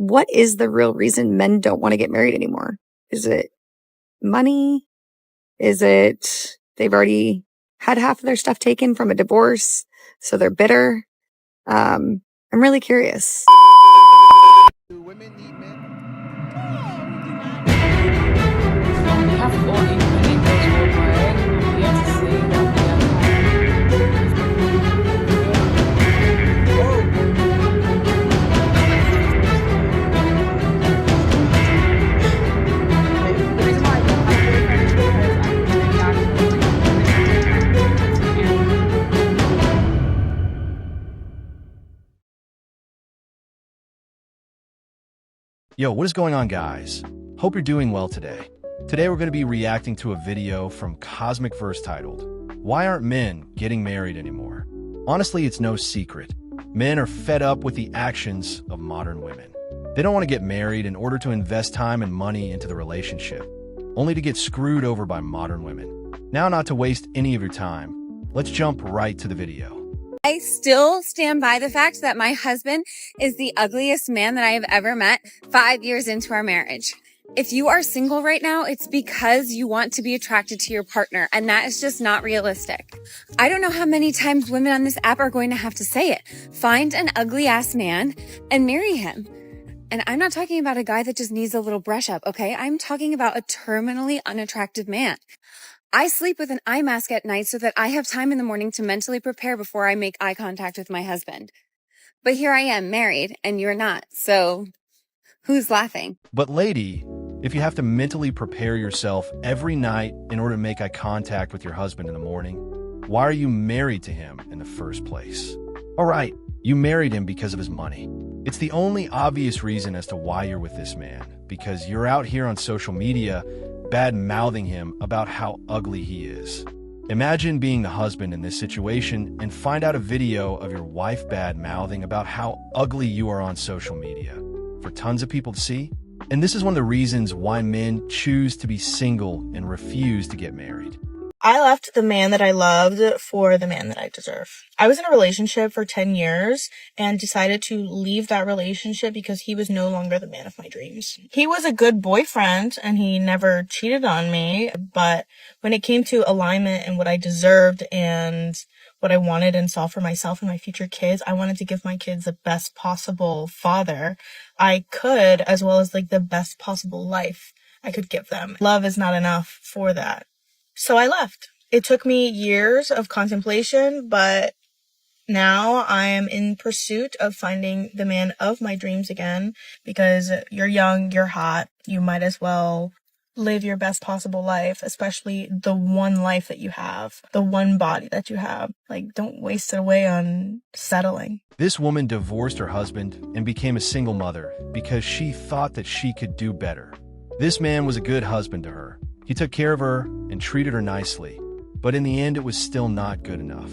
what is the real reason men don't want to get married anymore? Is it money? Is it they've already had half of their stuff taken from a divorce, so they're bitter? I'm really curious. Do women need men? On behalf of all independent girls worldwide, I'm here to say that we are The reason why I don't have a boyfriend is because I was really active in Yo, what is going on, guys? Hope you're doing well today. Today we're going to be reacting to a video from Cosmic Verse titled, "Why Aren't Men Getting Married Anymore?" Honestly, it's no secret. Men are fed up with the actions of modern women. They don't want to get married in order to invest time and money into the relationship, only to get screwed over by modern women. Now, not to waste any of your time, let's jump right to the video. I still stand by the fact that my husband is the ugliest man that I have ever met 5 years into our marriage. If you are single right now, it's because you want to be attracted to your partner, and that is just not realistic. I don't know how many times women on this app are going to have to say it. Find an ugly ass man and marry him. And I'm not talking about a guy that just needs a little brush up, okay? I'm talking about a terminally unattractive man. I sleep with an eye mask at night so that I have time in the morning to mentally prepare before I make eye contact with my husband. But here I am, married, and you're not. So who's laughing? But lady, if you have to mentally prepare yourself every night in order to make eye contact with your husband in the morning, why are you married to him in the first place? All right, you married him because of his money. It's the only obvious reason as to why you're with this man, because you're out here on social media bad-mouthing him about how ugly he is. Imagine being the husband in this situation and find out a video of your wife bad-mouthing about how ugly you are on social media for tons of people to see. And this is one of the reasons why men choose to be single and refuse to get married. I left the man that I loved for the man that I deserve. I was in a relationship for 10 years and decided to leave that relationship because he was no longer the man of my dreams. He was a good boyfriend and he never cheated on me, but when it came to alignment and what I deserved and what I wanted and saw for myself and my future kids, I wanted to give my kids the best possible father I could, as well as the best possible life I could give them. Love is not enough for that. So I left. It took me years of contemplation, but now I am in pursuit of finding the man of my dreams again, because you're young, you're hot, you might as well live your best possible life, especially the one life that you have, the one body that you have. Don't waste it away on settling. This woman divorced her husband and became a single mother because she thought that she could do better. This man was a good husband to her. He took care of her and treated her nicely, but in the end, it was still not good enough.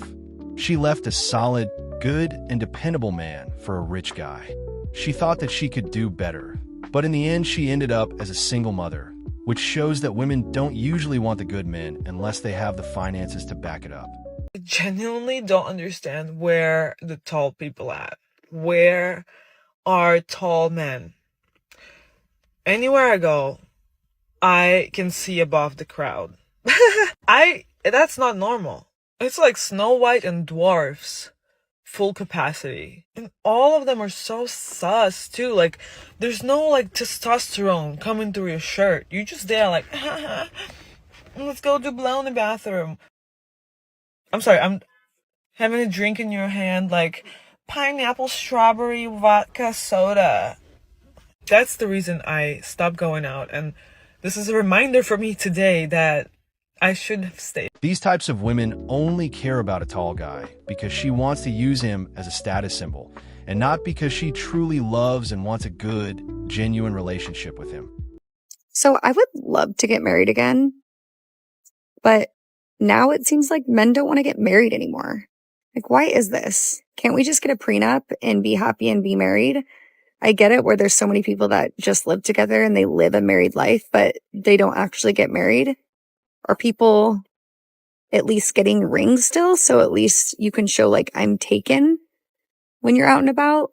She left a solid, good, and dependable man for a rich guy. She thought that she could do better, but in the end, she ended up as a single mother, which shows that women don't usually want the good men unless they have the finances to back it up. I genuinely don't understand where the tall people at. Where are tall men? Anywhere I go, I can see above the crowd. That's not normal. It's like Snow White and dwarfs, full capacity. And all of them are so sus too. There's no testosterone coming through your shirt. You're just there let's go do blow in the bathroom. I'm sorry, I'm having a drink in your hand, pineapple, strawberry, vodka, soda. That's the reason I stopped going out, and this is a reminder for me today that I should have stayed. These types of women only care about a tall guy because she wants to use him as a status symbol, and not because she truly loves and wants a good, genuine relationship with him. So I would love to get married again, but now it seems like men don't want to get married anymore. Why is this? Can't we just get a prenup and be happy and be married? I get it where there's so many people that just live together and they live a married life, but they don't actually get married. Are people at least getting rings still? So at least you can show I'm taken when you're out and about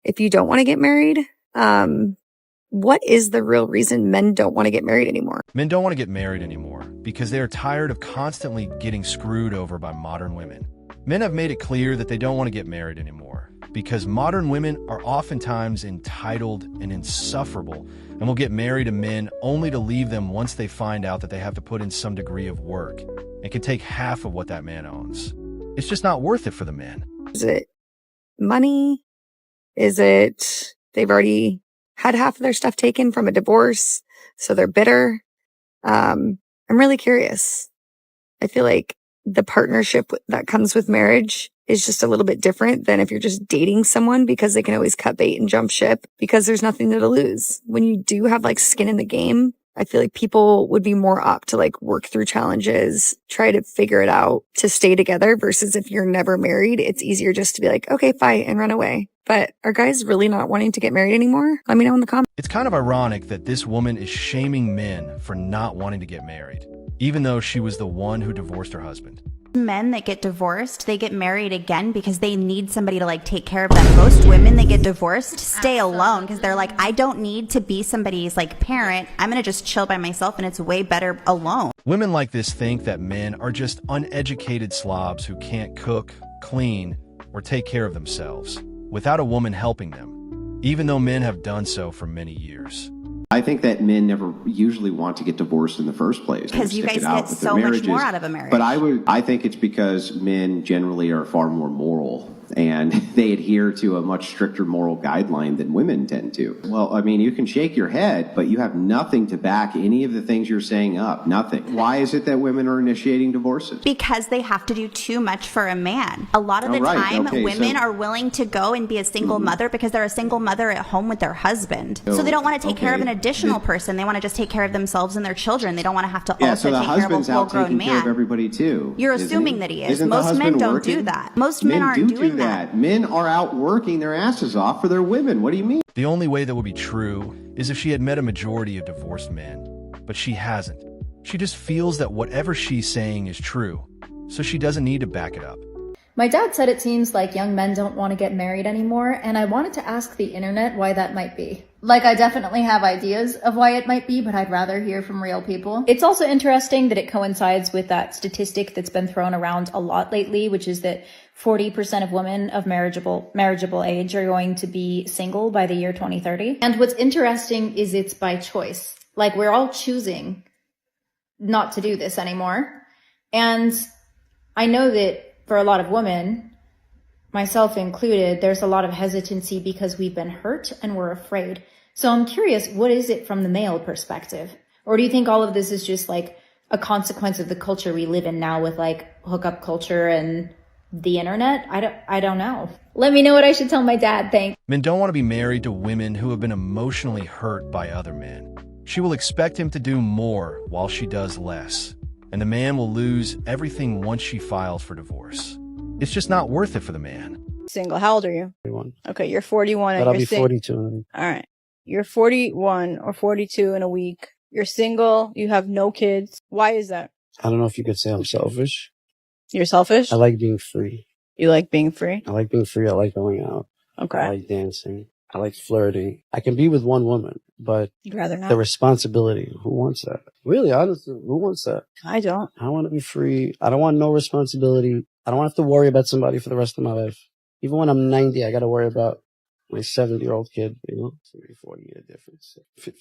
if you don't want to get married. What is the real reason men don't want to get married anymore? Men don't want to get married anymore because they are tired of constantly getting screwed over by modern women. Men have made it clear that they don't want to get married anymore because modern women are oftentimes entitled and insufferable and will get married to men only to leave them once they find out that they have to put in some degree of work and can take half of what that man owns. It's just not worth it for the men. Is it money? Is it they've already had half of their stuff taken from a divorce, so they're bitter? I'm really curious. I feel like the partnership that comes with marriage is just a little bit different than if you're just dating someone, because they can always cut bait and jump ship because there's nothing to lose. When you do have like skin in the game, I feel like people would be more apt to like work through challenges, try to figure it out to stay together, versus if you're never married, it's easier just to be like, okay, fight and run away. But are guys really not wanting to get married anymore? Let me know in the comments. It's kind of ironic that this woman is shaming men for not wanting to get married, even though she was the one who divorced her husband. Men that get divorced, they get married again because they need somebody to like take care of them. Most women that get divorced stay alone because they're like, I don't need to be somebody's like parent. I'm going to just chill by myself and it's way better alone. Women like this think that men are just uneducated slobs who can't cook, clean, or take care of themselves without a woman helping them, even though men have done so for many years. I think that men never usually want to get divorced in the first place. Because you guys get so much more out of a marriage. But I think it's because men generally are far more moral and they adhere to a much stricter moral guideline than women tend to. Well, I mean, you can shake your head, but you have nothing to back any of the things you're saying up. Nothing. Why is it that women are initiating divorces? Because they have to do too much for a man. A lot of the time, women are willing to go and be a single mother because they're a single mother at home with their husband. So they don't want to take care of an additional person. They want to just take care of themselves and their children. They don't want to have to also take care of a full-grown man. Care of everybody too. You're assuming that he is. Most men don't do that. Most men aren't doing that. Men are out working their asses off for their women. What do you mean? The only way that would be true is if she had met a majority of divorced men, but she hasn't. She just feels that whatever she's saying is true, so she doesn't need to back it up. My dad said it seems like young men don't want to get married anymore, and I wanted to ask the internet why that might be. Like, I definitely have ideas of why it might be, but I'd rather hear from real people. It's also interesting that it coincides with that statistic that's been thrown around a lot lately, which is that 40% of women of marriageable age are going to be single by the year 2030. And what's interesting is it's by choice. Like, we're all choosing not to do this anymore. And I know that for a lot of women, myself included, there's a lot of hesitancy because we've been hurt and we're afraid. So I'm curious, what is it from the male perspective? Or do you think all of this is just like a consequence of the culture we live in now with like hookup culture and the internet? I don't know. Let me know what I should tell my dad. Thanks. Men don't want to be married to women who have been emotionally hurt by other men. She will expect him to do more while she does less, and the man will lose everything once she files for divorce. It's just not worth it for the man. Single. How old are you? 41. Okay, you're 41. But I'll be 42. All right. You're 41 or 42 in a week. You're single. You have no kids. Why is that? I don't know if you could say I'm selfish. You're selfish? I like being free. You like being free? I like being free. I like going out. Okay. I like dancing. I like flirting. I can be with one woman, but you'd rather not. The responsibility, who wants that? Really, honestly, who wants that? I don't. I want to be free. I don't want no responsibility. I don't have to worry about somebody for the rest of my life. Even when I'm 90, I got to worry about my 70-year-old kid, 40-year difference, 50.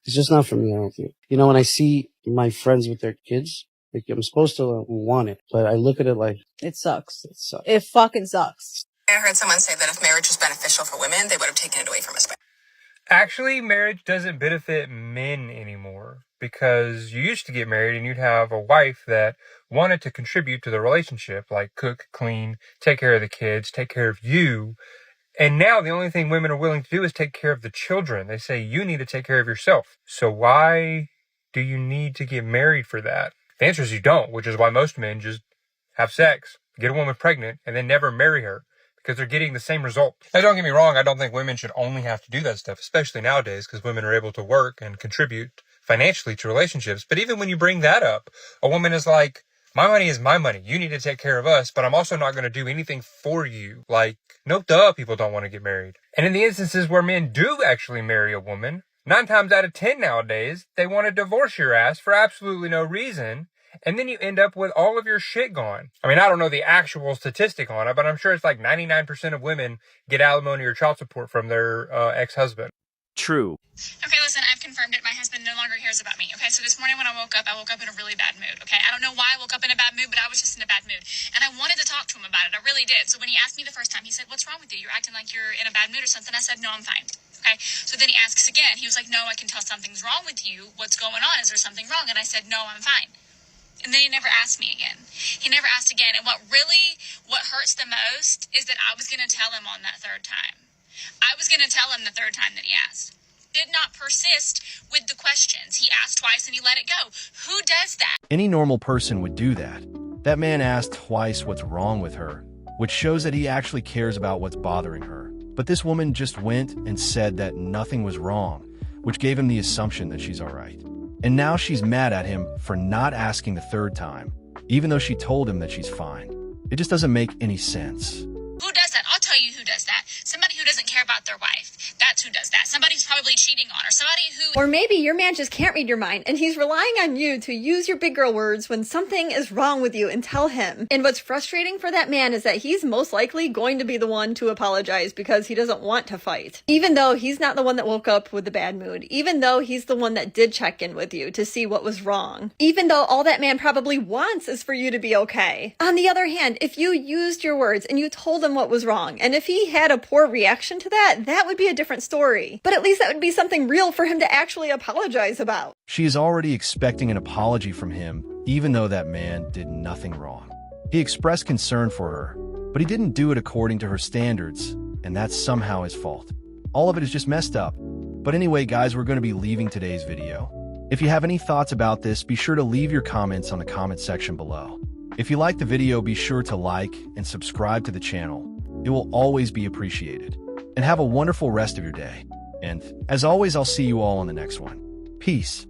It's just not for me, I don't think. When I see my friends with their kids, like, I'm supposed to want it, but I look at it like... It sucks. It sucks. It fucking sucks. I heard someone say that if marriage was beneficial for women, they would have taken it away from us. Actually, marriage doesn't benefit men anymore, because you used to get married and you'd have a wife that wanted to contribute to the relationship, like cook, clean, take care of the kids, take care of you. And now the only thing women are willing to do is take care of the children. They say you need to take care of yourself. So why do you need to get married for that? The answer is you don't, which is why most men just have sex, get a woman pregnant, and then never marry her, because they're getting the same result. Now, don't get me wrong, I don't think women should only have to do that stuff, especially nowadays, because women are able to work and contribute financially to relationships. But even when you bring that up, a woman is like, My money is my money. You need to take care of us, but I'm also not going to do anything for you. Like, no duh, people don't want to get married. And in the instances where men do actually marry a woman, 9 times out of 10 nowadays, they want to divorce your ass for absolutely no reason. And then you end up with all of your shit gone. I mean, I don't know the actual statistic on it, but I'm sure it's like 99% of women get alimony or child support from their ex-husband. True. Okay, listen, I've confirmed it. My husband no longer cares about me. Okay, so this morning when I woke up in a really bad mood. Okay, I don't know why I woke up in a bad mood, but I was just in a bad mood. And I wanted to talk to him about it. I really did. So when he asked me the first time, he said, "What's wrong with you? You're acting like you're in a bad mood or something." I said, "No, I'm fine." Okay, so then he asks again. He was like, "No, I can tell something's wrong with you. What's going on? Is there something wrong?" And I said, "No, I'm fine." And then he never asked me again. He never asked again. And what hurts the most is that I was going to tell him on that third time. I was going to tell him the third time that he asked. Did not persist with the questions. He asked twice and he let it go. Who does that? Any normal person would do that. That man asked twice what's wrong with her, which shows that he actually cares about what's bothering her. But this woman just went and said that nothing was wrong, which gave him the assumption that she's all right. And now she's mad at him for not asking the third time, even though she told him that she's fine. It just doesn't make any sense. Who does that? I'll tell you who does that. Somebody who doesn't care about their wife. That's who does that. Somebody who's probably cheating on her. Somebody who... Or maybe your man just can't read your mind and he's relying on you to use your big girl words when something is wrong with you and tell him. And what's frustrating for that man is that he's most likely going to be the one to apologize because he doesn't want to fight. Even though he's not the one that woke up with the bad mood. Even though he's the one that did check in with you to see what was wrong. Even though all that man probably wants is for you to be okay. On the other hand, if you used your words and you told him what was wrong, and if he had a poor reaction to that, that would be a different story. But at least that would be something real for him to actually apologize about. She is already expecting an apology from him, even though that man did nothing wrong. He expressed concern for her, but he didn't do it according to her standards, and that's somehow his fault. All of it is just messed up. But anyway, guys, we're going to be leaving today's video. If you have any thoughts about this, be sure to leave your comments on the comment section below. If you liked the video, be sure to like and subscribe to the channel. It will always be appreciated. And have a wonderful rest of your day. And as always, I'll see you all on the next one. Peace.